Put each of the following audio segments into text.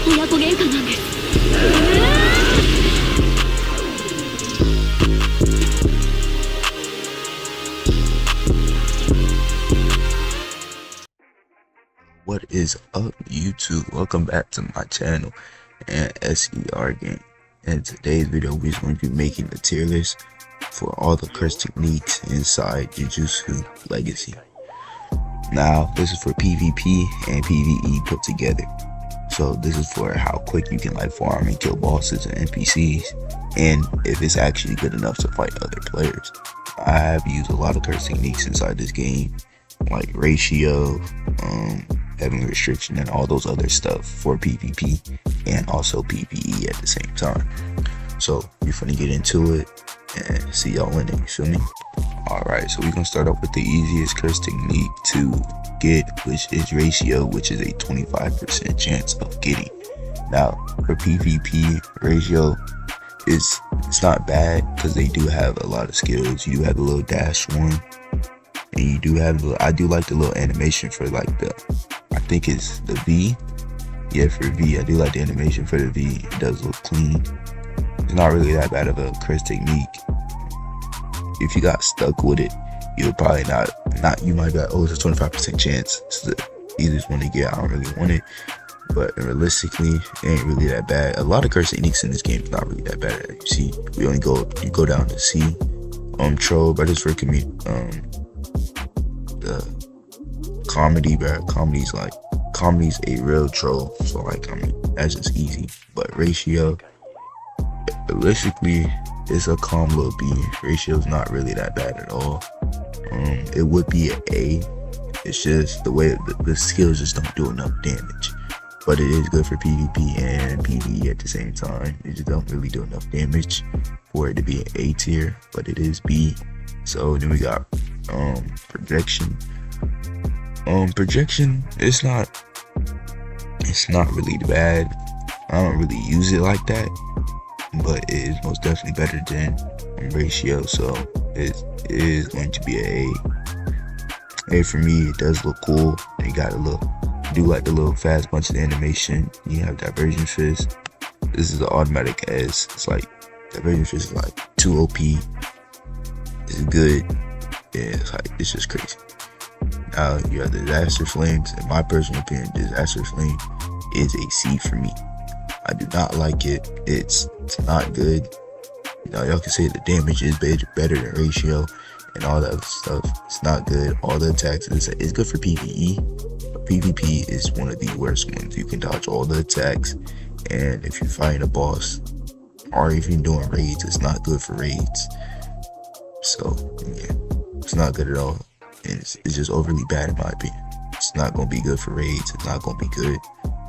親子喧嘩なんです。What is up, YouTube? Welcome back to my channel and SER game. In today's video, we're going to be making the tier list for all the curse techniques inside Jujutsu Legacy. Now, this is for PvP and PvE put together. So this is for how quick you can farm and kill bosses and NPCs, and if it's actually good enough to fight other players. I have used a lot of curse techniques inside this game, like ratio, having restriction, and all those other stuff for PvP and also PvE at the same time. So we're finna get into it and see y'all in it, you feel me? Alright, so we're gonna start off with the easiest curse technique to get, which is ratio, which is a 25% chance of getting. Now for PvP, ratio it's not bad because they do have a lot of skills. You do have a little dash one, and you do have I do like the little animation for I think it's the V. Yeah, for V, I do like the animation for the V. It does look clean. It's not really that bad of a curse technique. If you got stuck with it, you would probably you might be like, oh, it's a 25% chance. It's the easiest one to get. I don't really want it, but realistically, it ain't really that bad. A lot of curse techniques in this game is not really that bad. You see, you go down to C. Troll, but it's for the comedy, bro. Comedy's a real troll, so that's just easy. But ratio, realistically, it's a calm little B. Ratio's not really that bad at all. It would be an A. It's just the way the skills just don't do enough damage. But it is good for PvP and PvE at the same time. It just don't really do enough damage for it to be an A tier, but it is B. So then we got projection. Projection, it's not really bad. I don't really use it like that, but it is most definitely better than ratio, so it is going to be an A. A for me. It does look cool. They got do like the little fast punch of the animation. You have diversion fist. This is an automatic S. It's like diversion fist is like 2 OP. It's good. Yeah, it's just crazy. Now you have the disaster flames. In my personal opinion, disaster flame is a C for me. I do not like it. It's not good. Y'all can say the damage is better than ratio and all that other stuff. It's not good. All the attacks, it's good for PvE, but PvP is one of the worst ones. You can dodge all the attacks, and if you're fighting a boss or if you're doing raids, it's not good for raids. So yeah, it's not good at all, and it's just overly bad in my opinion. It's not gonna be good for raids. It's not gonna be good.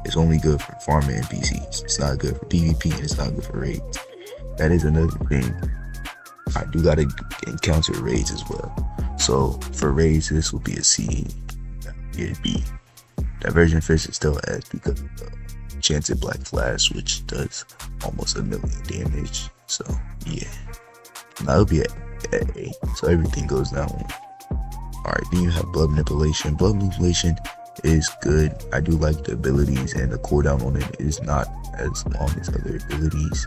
It's only good for farming NPCs. It's not good for PvP, and it's not good for raids. That is another thing. I do gotta encounter raids as well. So for raids, this will be a C. It'd be diversion fist is still S because of the Enchanted Black Flash, which does almost 1 million damage. So yeah, now it'll be at A. So everything goes down. Alright, then you have blood manipulation. Blood manipulation is good. I do like the abilities, and the cooldown on it is not as long as other abilities.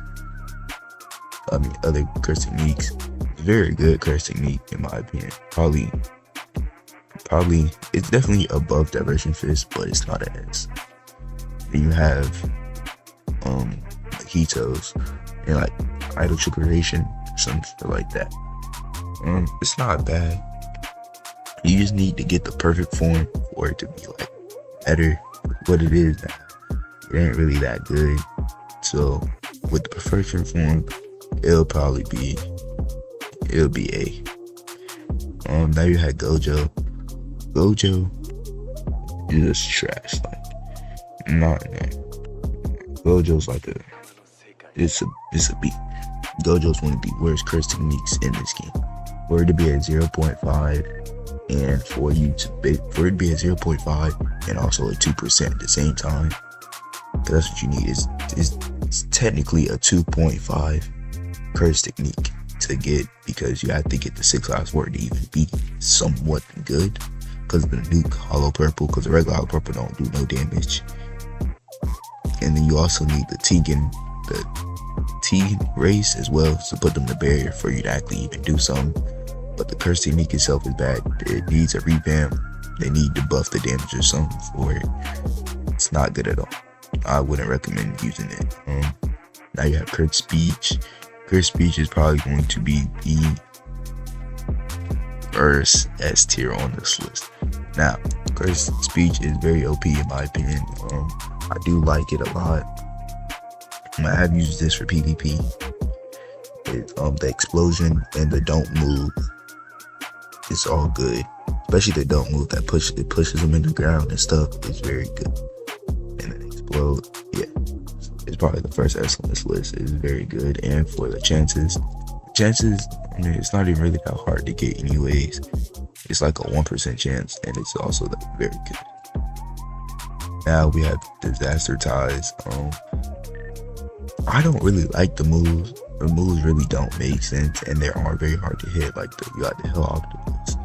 Other curse techniques. Very good curse technique in my opinion. Probably it's definitely above diversion fist, but it's not as. Then you have mojitos and idle trickeration, something like that. It's not bad. You just need to get the perfect form for it to be better. What it is now, it ain't really that good. So with the perfection form, it'll be A. Now you had Gojo. Gojo is just trash. Gojo's it's a B. Gojo's one of the worst curse techniques in this game. For it to be at 0.5, and for it to be at 0.5 and also a 2% at the same time, that's what you need. It's technically a 2.5 curse technique to get, because you have to get the 6 lives for it to even be somewhat good, because of the nuke hollow purple, because the regular hollow purple don't do no damage. And then you also need the T race as well to put them to barrier for you to actually even do something. But the curse technique itself is bad. It needs a revamp. They need to buff the damage or something for it. It's not good at all. I wouldn't recommend using it. Now you have Curse Speech. Curse Speech is probably going to be the first S tier on this list. Now, Curse Speech is very OP in my opinion. I do like it a lot. I have used this for PvP. The explosion and the don't move. It's all good. Especially the don't move that pushes them in the ground and stuff. It's very good. And then explode, yeah. It's probably the first S on this list. It's very good. And for the chances, I mean, it's not even really that hard to get anyways. It's like a 1% chance, and it's also very good. Now we have Disaster Ties. I don't really like the moves. The moves really don't make sense, and they are very hard to hit. Like you got the Hell Octopus.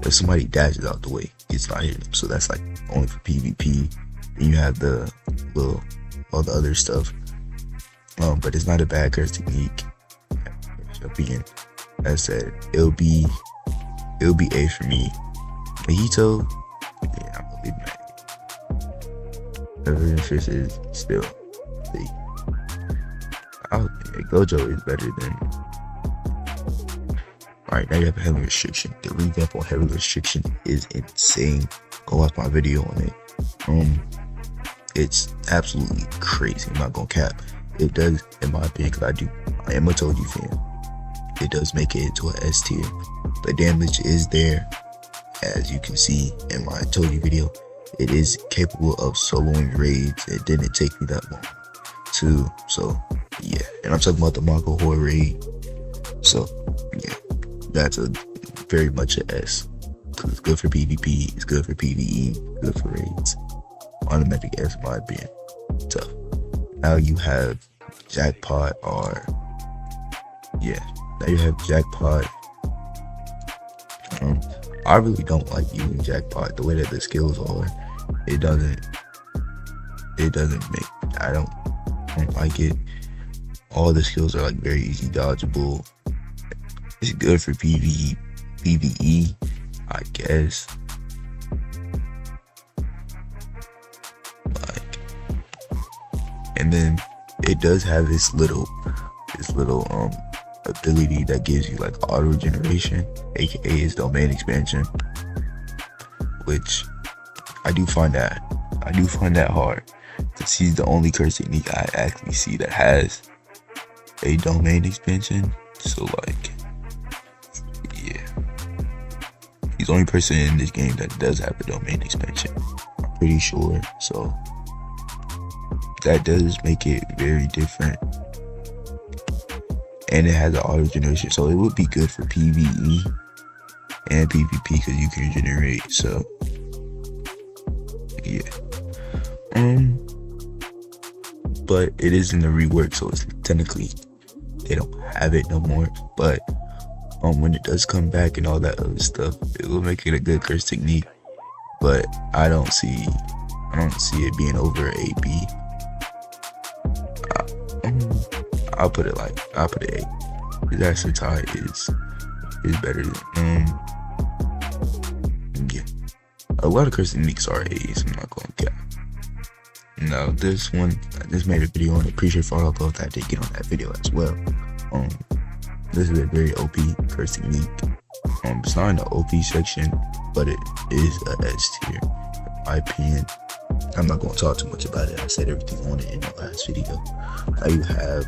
If somebody dashes out the way, it's not hitting them. So that's like only for PvP. Then you have all the other stuff. But it's not a bad curse technique. Opinion. As I said, it'll be A for me. Mojito, yeah, I'm gonna leave that. Everything Fish is still C. Gojo is better than. Alright, now you have a heavy restriction. The revamp on heavy restriction is insane. Go watch my video on it. It's absolutely crazy. I'm not gonna cap. It does, in my opinion, because I am a Toji fan. It does make it into an S tier. The damage is there, as you can see in my Toji video. It is capable of soloing raids. It didn't take me that long too. So yeah, and I'm talking about the Mako Horde raid. So yeah, that's a very much an S. Cause it's good for PvP, it's good for PvE, good for raids. Automatic S in my opinion. Tough. Now you have Jackpot or yeah. Now you have Jackpot. I really don't like using Jackpot the way that the skills are. It doesn't make, I don't like it. All the skills are like very easy dodgeable. It's good for PvE, I guess. Like, and then it does have this little ability that gives you like auto regeneration, aka its domain expansion, which I do find that hard, because he's the only curse technique I actually see that has a domain expansion. So like, yeah, he's the only person in this game that does have a domain expansion, I'm pretty sure. So that does make it very different. And it has an auto generation, so it would be good for PvE and PvP because you can regenerate. So yeah, but it is in the rework, so it's technically they don't have it no more. But when it does come back and all that other stuff, it will make it a good curse technique. But I don't see it being over a B. I'll put it 8. Disaster Tie is better than yeah. A lot of curse techniques are A's, I'm not gonna cap. Now this one, I just made a video on it. Appreciate for all those that did get on that video as well. This is a very OP curse technique. It's not in the OP section, but it is a S tier in my opinion. I'm not going to talk too much about it. I said everything on it in the last video. Now you have,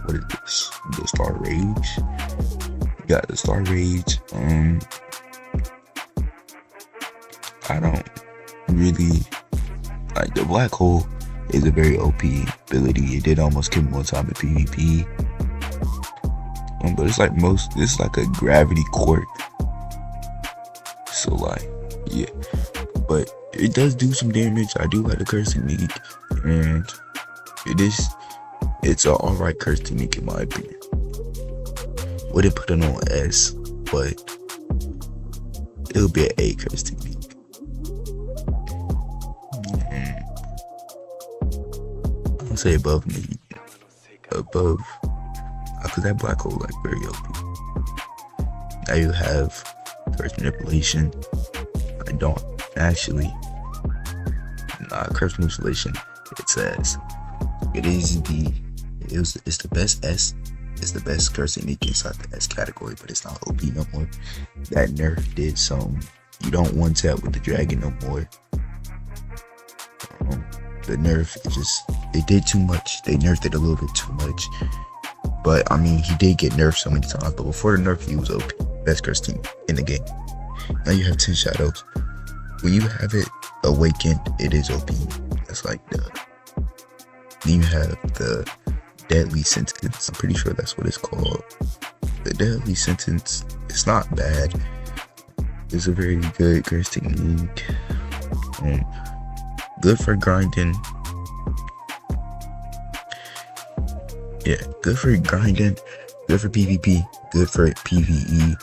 what is this? The Star Rage. You got the Star Rage. I don't really like the Black Hole. Is a very OP ability. It did almost kill me one time in PvP. But it's like a gravity quirk. So like, yeah. But it does do some damage. I do like the curse technique, and it's an alright curse technique in my opinion. Wouldn't put it on S, but it'll be an A curse technique. I'll say above me. Above. Because that black hole like very OP. Now you have curse manipulation. I don't actually. Curse manipulation. It says it's the best S. It's the best curse technique inside the S category, but it's not OP no more. That nerf did some. You don't one tap with the dragon no more. The nerf, it did too much. They nerfed it a little bit too much. But I mean, he did get nerfed so many times. But before the nerf, he was OP. Best curse team in the game. Now you have 10 shadows. When you have it awakened, it is OP. That's like the. Then you have the deadly sentence. I'm pretty sure that's what it's called. The deadly sentence. It's not bad. It's a very good curse technique. Good for grinding. Yeah, good for grinding. Good for PvP. Good for PvE.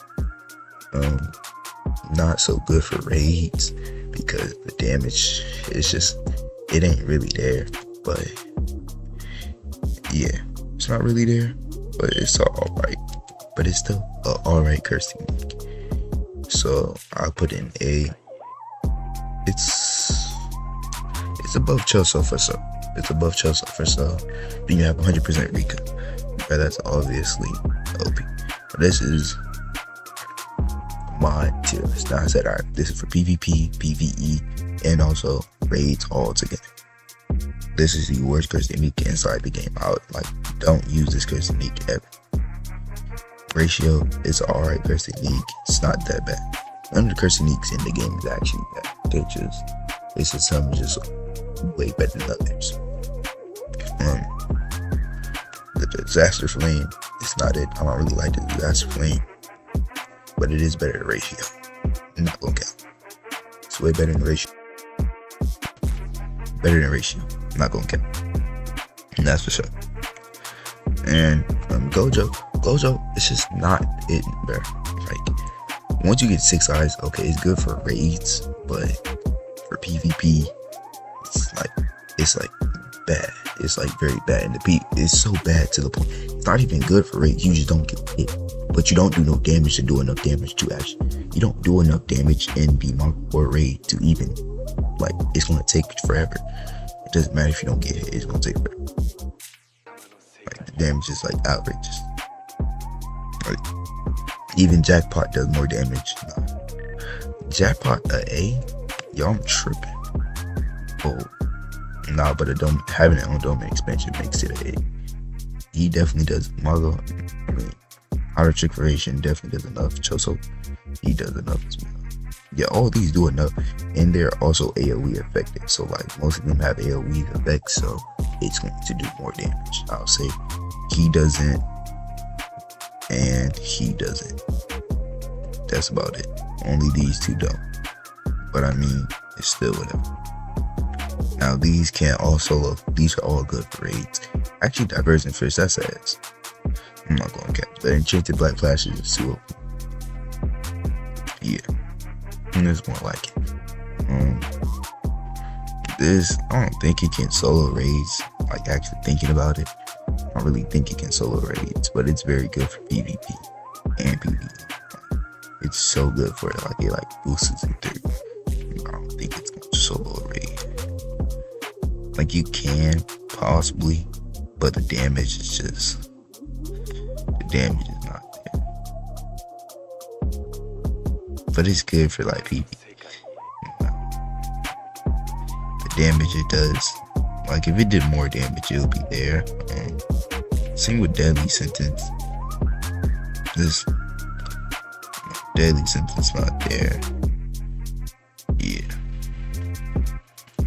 Not so good for raids because the damage it ain't really there. But yeah, it's not really there. But it's alright. But it's still an alright curse technique. So I'll put in A. It's above Chelsea for so. It's above Chelsea for so. Then you have 100% Rika. But that's obviously OP. But this is my tier list. Now I said, alright, this is for PvP, PvE, and also raids all together. This is the worst curse technique inside the game. Don't use this curse technique ever. Ratio is alright curse technique. It's not that bad. None of the curse techniques in the game is actually bad. It's just some just way better than others. The disaster flame, it's not it. I don't really like the disaster flame, but it is better than ratio. I'm not gonna count. It's way better than ratio. Better than ratio. I'm not gonna count. And that's for sure. And Gojo, it's just not it, bro. Like, once you get 6 eyes, okay, it's good for raids, but for PvP, it's like bad. It's like very bad, and it's so bad to the point it's not even good for raids. You just don't get hit, but you don't do no damage to do enough damage to actually. You don't do enough damage in the Mark or raid to even like. It's gonna take forever. It doesn't matter if you don't get hit. It's gonna take forever. Like the damage is like outrageous. Like even Jackpot does more damage. Jackpot A, yo, I'm tripping. Oh. Nah, but having it on Domain expansion makes it a. He definitely does. Margo, I mean, Outer Trick Variation definitely does enough. Choso, he does enough as well. Yeah, all these do enough, and they're also AoE affected. So like most of them have AoE effects, so it's going to do more damage. I'll say he doesn't, and he doesn't. That's about it. Only these two don't. But I mean, it's still whatever. Now these can't all solo. These are all good for raids. Actually, Divergent Fish, that's ass. I'm not going to catch. But Enchanted Black Flashes is too open. Yeah. And there's more like it. This, I don't think it can solo raids. Like actually thinking about it, I don't really think it can solo raids. But it's very good for PvP and PvE. It's so good for it. Like it like boosts it through. I don't think it's going to solo raid. Like you can possibly, but the damage is not there. But it's good for like PvP. The damage it does, like if it did more damage, it'll be there. Same with Deadly Sentence. This Deadly Sentence not there. Yeah.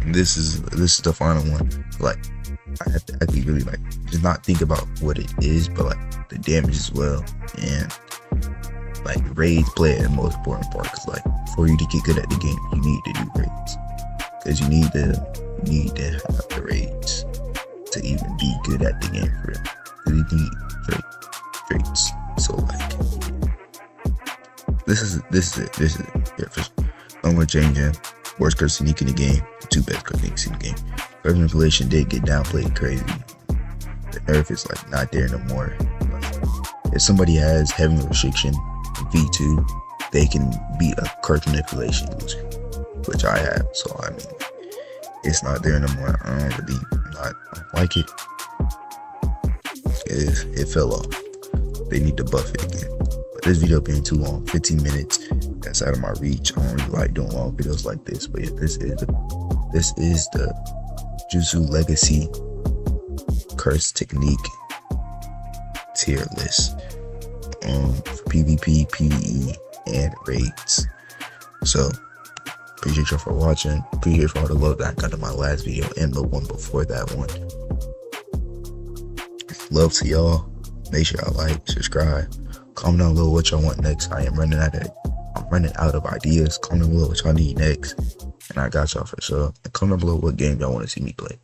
This is the final one. Like I have to actually really like just not think about what it is, but like the damage as well. And like raids play the most important part, because like for you to get good at the game, you need to do raids, because you need to have the raids to even be good at the game for real. Because you need raids. So like this is it. Yeah, I'm gonna change it. Worst curse technique in the game, 2 best curse techniques in the game. Curse manipulation did get downplayed crazy. The nerf is like not there no more. If somebody has heavy restriction in V2, they can beat a curse manipulation user, which I have. So I mean, it's not there no more. I don't really not like it. It fell off. They need to buff it again. But this video being too long, 15 minutes, that's out of my reach. I don't really like doing long videos like this. But yeah, this is the Jujutsu Legacy Curse Technique tier list for PvP, PvE, and raids. So appreciate y'all for watching. Appreciate for all the love that I got in my last video and the one before that one. Love to y'all. Make sure y'all like, subscribe, comment down below what y'all want next. I'm running out of ideas. Comment down below what y'all need next, and I got y'all for sure. And comment down below what game y'all want to see me play.